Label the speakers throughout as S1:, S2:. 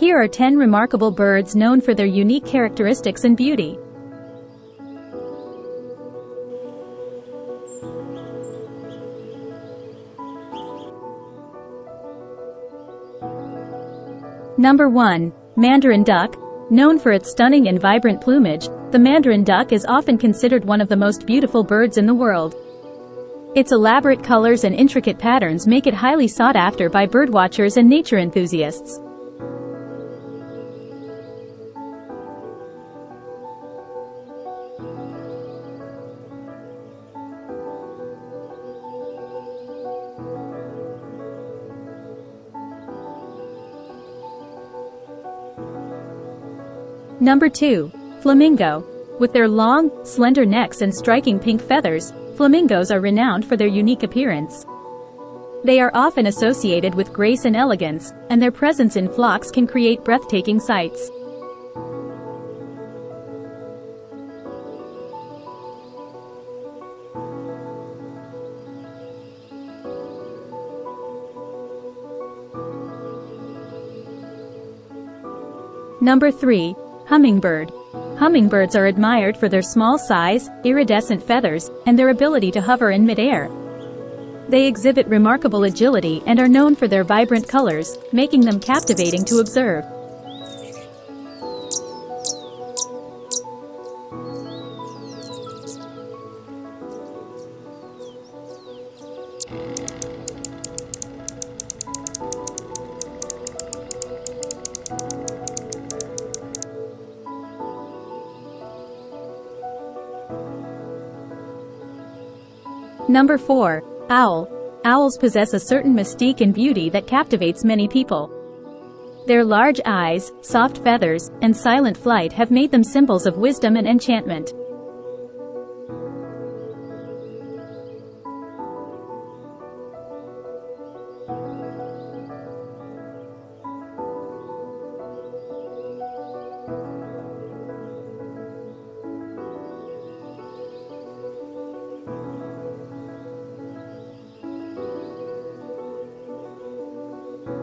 S1: Here are 10 remarkable birds known for their unique characteristics and beauty. Number 1. Mandarin Duck. Known for its stunning and vibrant plumage, the Mandarin duck is often considered one of the most beautiful birds in the world. Its elaborate colors and intricate patterns make it highly sought after by birdwatchers and nature enthusiasts. Number 2. Flamingo. With their long, slender necks and striking pink feathers, flamingos are renowned for their unique appearance. They are often associated with grace and elegance, and their presence in flocks can create breathtaking sights. Number 3. Hummingbird. Hummingbirds are admired for their small size, iridescent feathers, and their ability to hover in midair. They exhibit remarkable agility and are known for their vibrant colors, making them captivating to observe. Number 4. Owl. Owls possess a certain mystique and beauty that captivates many people. Their large eyes, soft feathers, and silent flight have made them symbols of wisdom and enchantment.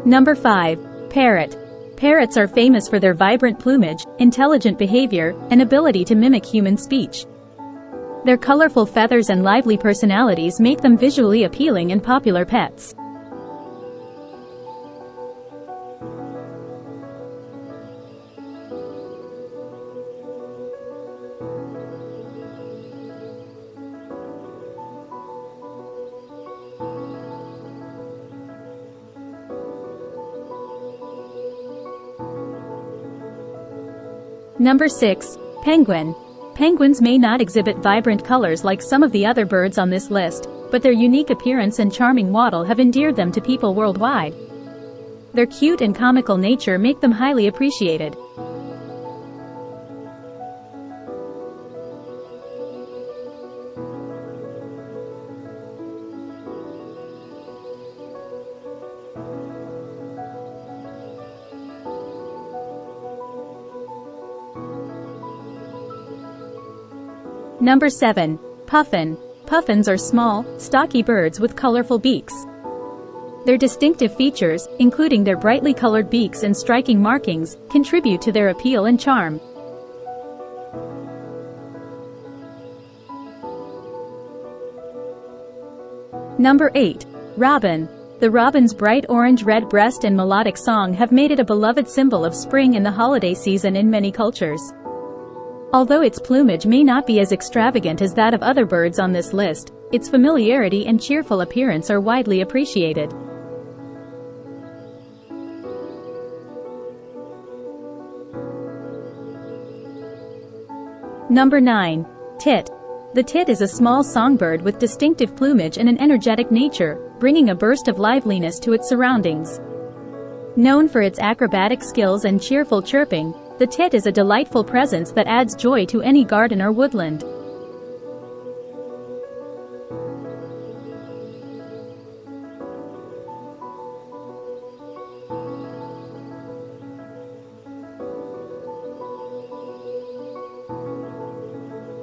S1: Number 5. Parrot. Parrots are famous for their vibrant plumage, intelligent behavior, and ability to mimic human speech. Their colorful feathers and lively personalities make them visually appealing and popular pets. Number 6. Penguin. Penguins may not exhibit vibrant colors like some of the other birds on this list, but their unique appearance and charming waddle have endeared them to people worldwide. Their cute and comical nature make them highly appreciated. Number 7. Puffin. Puffins are small, stocky birds with colorful beaks. Their distinctive features, including their brightly colored beaks and striking markings, contribute to their appeal and charm. Number 8. Robin. The robin's bright orange-red breast and melodic song have made it a beloved symbol of spring and the holiday season in many cultures. Although its plumage may not be as extravagant as that of other birds on this list, its familiarity and cheerful appearance are widely appreciated. Number 9. Tit. The tit is a small songbird with distinctive plumage and an energetic nature, bringing a burst of liveliness to its surroundings. Known for its acrobatic skills and cheerful chirping, the tit is a delightful presence that adds joy to any garden or woodland.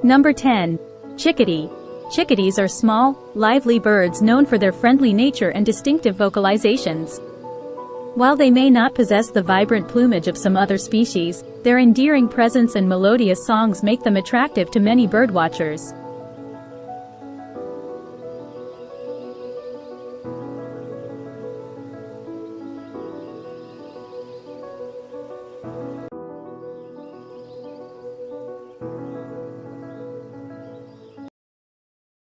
S1: Number 10. Chickadee. Chickadees are small, lively birds known for their friendly nature and distinctive vocalizations. While they may not possess the vibrant plumage of some other species, their endearing presence and melodious songs make them attractive to many birdwatchers.